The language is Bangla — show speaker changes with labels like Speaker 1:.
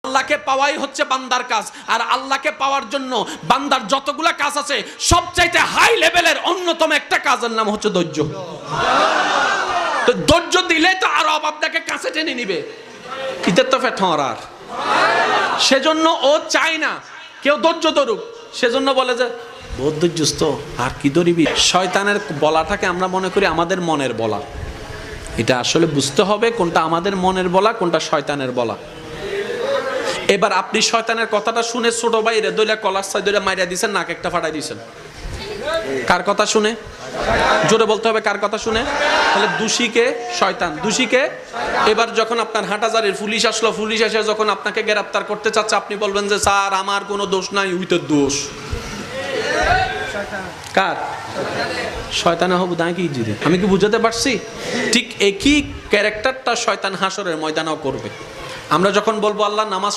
Speaker 1: আল্লাহকে পাওয়াই হচ্ছে বান্দার কাজ, আর আল্লাহকে পাওয়ার জন্য বান্দার যতগুলা কাজ আছে সবচাইতে হাই লেভেলের অন্যতম একটা কাজের নাম হচ্ছে ধৈর্য। তো ধৈর্য দিলে তো আরো আপনাকে কাছে টেনে নিবে, ইতে তো ফেটরার। সেজন্য ও চায় না কেউ ধৈর্য ধরুক, সেজন্য বলে যে বহুত ধৈর্যস্ত আর কি ধরিবি। শয়তানের বলাটাকে আমরা মনে করি আমাদের মনের বলা, এটা আসলে বুঝতে হবে কোনটা আমাদের মনের বলা কোনটা শয়তানের বলা। এবার আপনি শয়তানের কথাটা শুনে ছোট ভাইরে দইলা কলার সাই দইলা মাইরা দিয়েছেন, নাক একটা ফাটাই দিয়েছেন। কার কথা শুনে? জোরে বলতে হবে, কার কথা শুনে? তাহলে দোষীকে শয়তান, দোষীকে। এবার যখন আপনার হাটাজারির পুলিশ আসলো, পুলিশ এসে যখন আপনাকে গ্রেফতার করতে চাচ্ছে, আপনি বলবেন যে স্যার আমার কোনো দোষ নাই, উইতে দোষ কার? শয়তান হবু দাঁড়িয়ে কি জিরে। আমি কি বুঝাতে পারছি? ঠিক একই ক্যারেক্টারটা শয়তান হাসরের ময়দানেও করবে। আমরা যখন বলবো আল্লাহ নামাজ